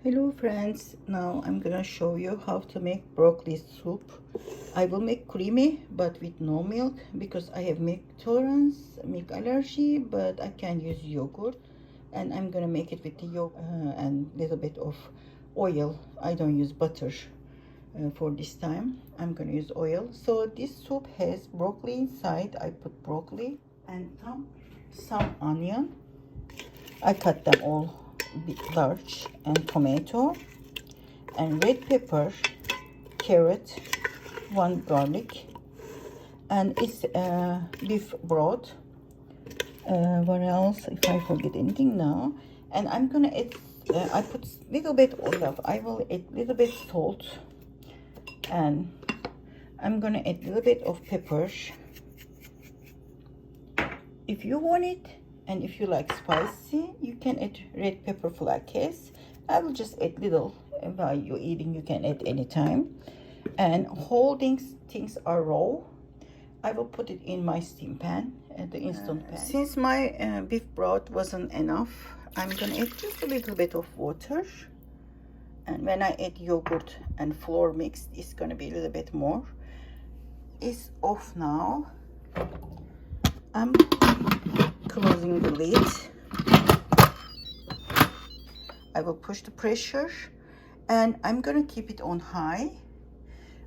Hello friends, now I'm gonna show you how to make broccoli soup. I will make creamy but with no milk because I have milk tolerance, milk allergy, but I can use yogurt, and I'm gonna make it with the yogurt and little bit of oil. I don't use butter for this time. I'm gonna use oil. So this soup has broccoli inside. I put broccoli and some onion. I cut them all large, and tomato and red pepper, carrot, one garlic, and it's beef broth. What else? If I forget anything now, and I'm gonna add. I put little bit olive. I will add little bit salt, and I'm gonna add little bit of pepper if you want it, and if you like spicy, you can add red pepper flakes. I will just add little. While you're eating, you can add anytime. And whole things are raw. I will put it in my steam pan, the instant pan. Since my beef broth wasn't enough, I'm gonna add just a little bit of water. And when I add yogurt and flour mixed, it's gonna be a little bit more. It's off now. I'm closing the lid. I will push the pressure, and I'm gonna keep it on high.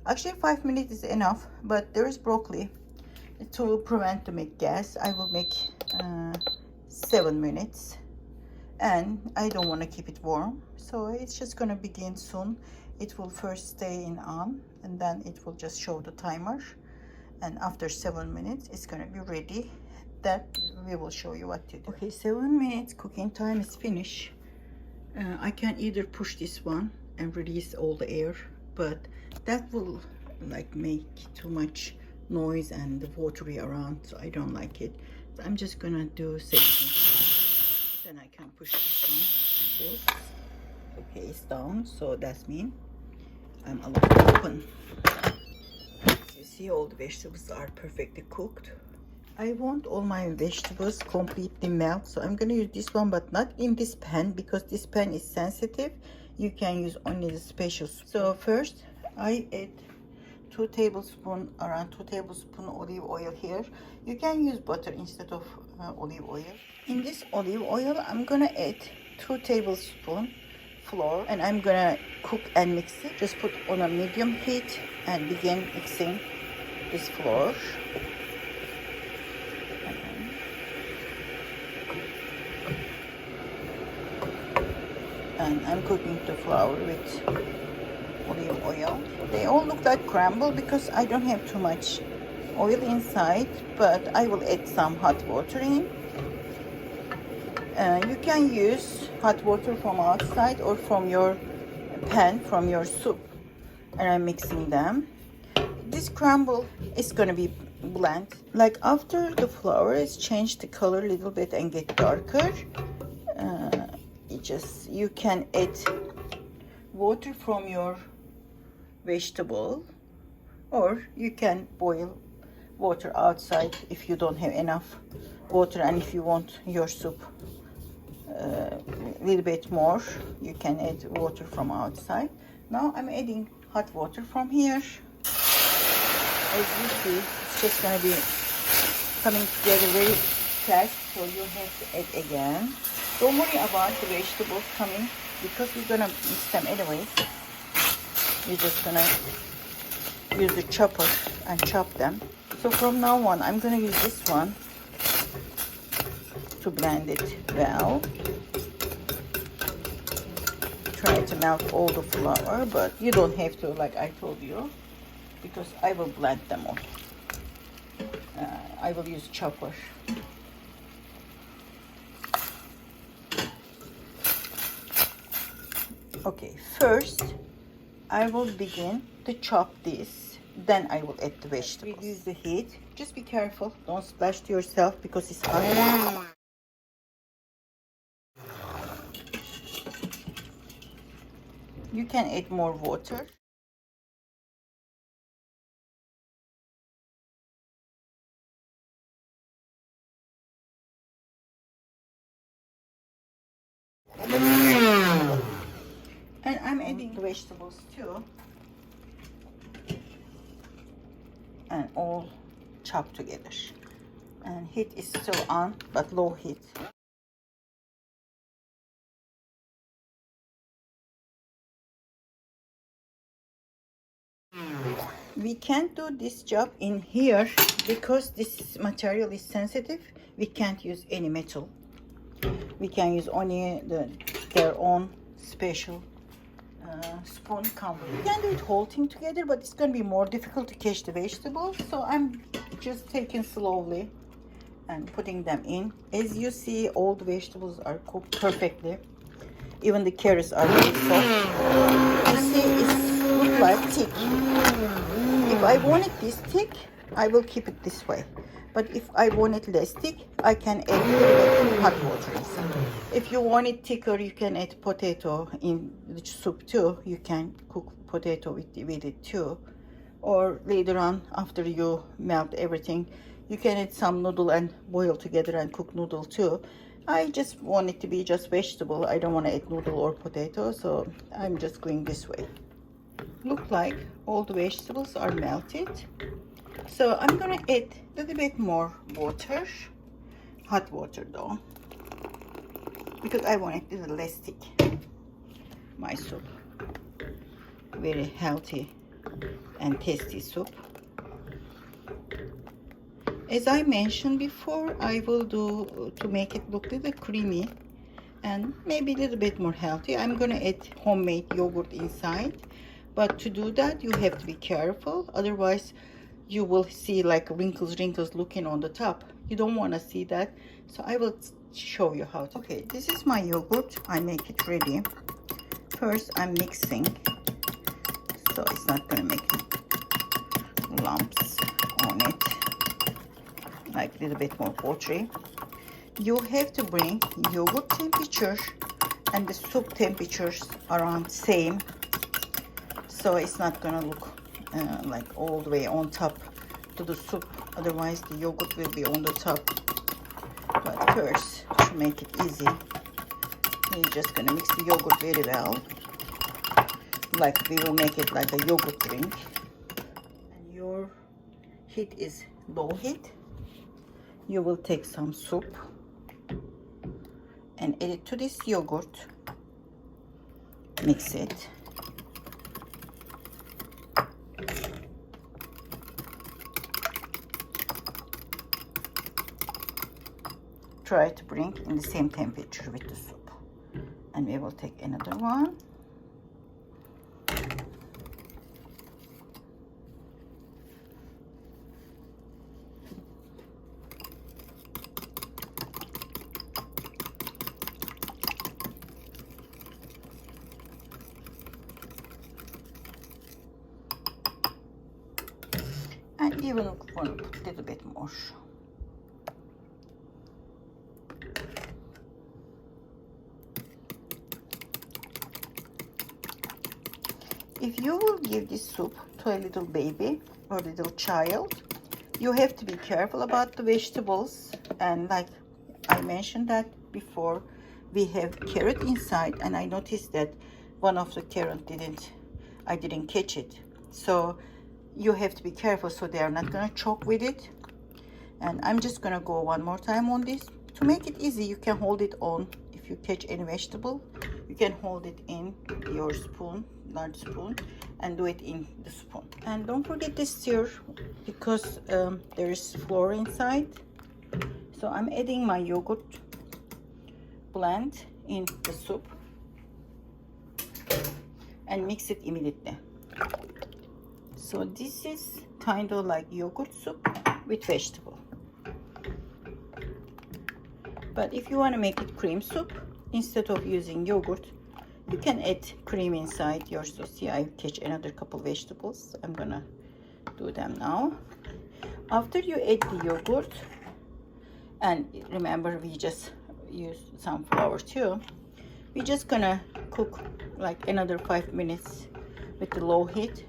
Actually 5 minutes is enough, but there is broccoli to prevent the make gas. I will make 7 minutes, and I don't want to keep it warm, so it's just gonna begin soon. It will first stay in on, and then it will just show the timer, and after 7 minutes it's gonna be ready. That we will show you what to do. Okay, 7 minutes cooking time is finished. I can either push this one and release all the air, but that will like make too much noise and the watery around, so I don't like it. So I'm just gonna do 7. Then I can push this one. Okay, it's down, so that's mean I'm allowed to open. You see, all the vegetables are perfectly cooked. I want all my vegetables completely melt, so I'm gonna use this one, but not in this pan because this pan is sensitive. You can use only the special spoon. So first I add around 2 tablespoons olive oil here. You can use butter instead of olive oil. In this olive oil, I'm gonna add 2 tablespoons flour, and I'm gonna cook and mix it. Just put on a medium heat and begin mixing this flour. And I'm cooking the flour with olive oil. They all look like crumble because I don't have too much oil inside, but I will add some hot water in. You can use hot water from outside or from your pan, from your soup. And I'm mixing them. This crumble is gonna be blend. Like after the flour is changed the color a little bit and get darker, you can add water from your vegetable, or you can boil water outside if you don't have enough water, and if you want your soup a little bit more, you can add water from outside. Now I'm adding hot water from here. As you see, it's just gonna be coming together very fast, so you have to add again. Don't worry about the vegetables coming because we're gonna mix them anyways. You're just gonna use the chopper and chop them. So from now on, I'm gonna use this one to blend it well. Try to melt all the flour, but you don't have to, like I told you, because I will blend them all. I will use chopper. Okay, first I will begin to chop this, then I will add the vegetables. Reduce the heat. Just be careful, don't splash to yourself because it's hot. You can add more water. I'm adding vegetables too, and all chopped together. And heat is still on, but low heat. We can't do this job in here because this material is sensitive. We can't use any metal. We can use only their own special spoon cover. We can do it whole thing together, but it's going to be more difficult to catch the vegetables. So I'm just taking slowly and putting them in. As you see, all the vegetables are cooked perfectly. Even the carrots are very soft. You see, it looks like thick. If I want it this thick, I will keep it this way. But if I want it less thick, I can add a little bit hot water inside. If you want it thicker, you can add potato in the soup too. You can cook potato with it too. Or later on, after you melt everything, you can add some noodle and boil together and cook noodle too. I just want it to be just vegetable. I don't want to add noodle or potato, so I'm just going this way. Look like all the vegetables are melted. So I'm gonna add a little bit more water, hot water though, because I want it a little less thick. My soup, very healthy and tasty soup. As I mentioned before, I will do to make it look a little creamy and maybe a little bit more healthy. I'm gonna add homemade yogurt inside, but to do that you have to be careful, otherwise you will see like wrinkles looking on the top. You don't want to see that, so I will show you how to. Okay, this is my yogurt. I make it ready. First I'm mixing, so it's not gonna make lumps on it, like a little bit more watery. You have to bring yogurt temperature and the soup temperatures around same, so it's not gonna look like all the way on top to the soup, otherwise the yogurt will be on the top. But first, to make it easy, we're just gonna mix the yogurt very well, like we will make it like a yogurt drink. And your heat is low heat. You will take some soup and add it to this yogurt, mix it. Try to bring in the same temperature with the soup. And we will take another one. And even want to put a little bit more. If you will give this soup to a little baby or little child, you have to be careful about the vegetables. And like I mentioned that before, we have carrot inside, and I noticed that one of the carrot I didn't catch it. So you have to be careful so they are not gonna choke with it. And I'm just gonna go one more time on this. To make it easy, you can hold it on. If you catch any vegetable, you can hold it in your spoon, large spoon, and do it in the spoon. And don't forget to stir, because there is flour inside. So I'm adding my yogurt blend in the soup and mix it immediately. So this is kind of like yogurt soup with vegetable. But if you want to make it cream soup, instead of using yogurt, you can add cream inside your sauce. Here I catch another couple vegetables. I'm gonna do them now. After you add the yogurt, and remember we just use some flour too, we're just gonna cook like another 5 minutes with the low heat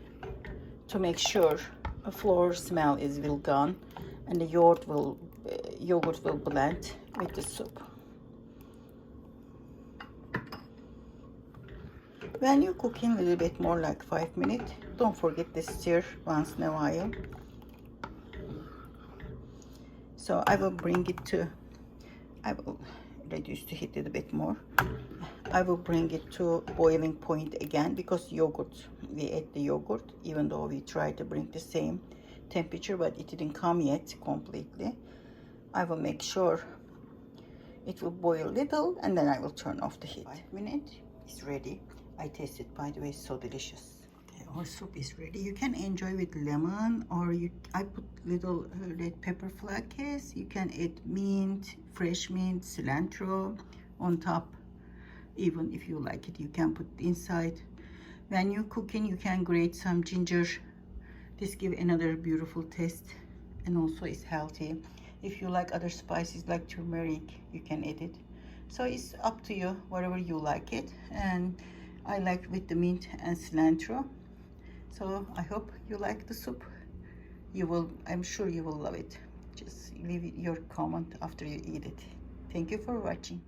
to make sure the flour smell is will gone and the yogurt will blend with the soup. When you're cooking a little bit more like 5 minutes, don't forget to stir once in a while. So I will I will reduce the heat a little bit more. I will bring it to boiling point again, because yogurt, we ate the yogurt, even though we tried to bring the same temperature, but it didn't come yet completely. I will make sure it will boil little, and then I will turn off the heat. 5 minutes, it's ready. I tasted, by the way, so delicious. Okay, our soup is ready. You can enjoy with lemon, or I put little red pepper flakes. You can add mint, fresh mint, cilantro on top. Even if you like it, you can put inside. When you're cooking, you can grate some ginger. This gives another beautiful taste, and also it's healthy. If you like other spices like turmeric, you can add it. So it's up to you, whatever you like it. And I like with the mint and cilantro. So I hope you like the soup. I'm sure you will love it. Just leave your comment after you eat it. Thank you for watching.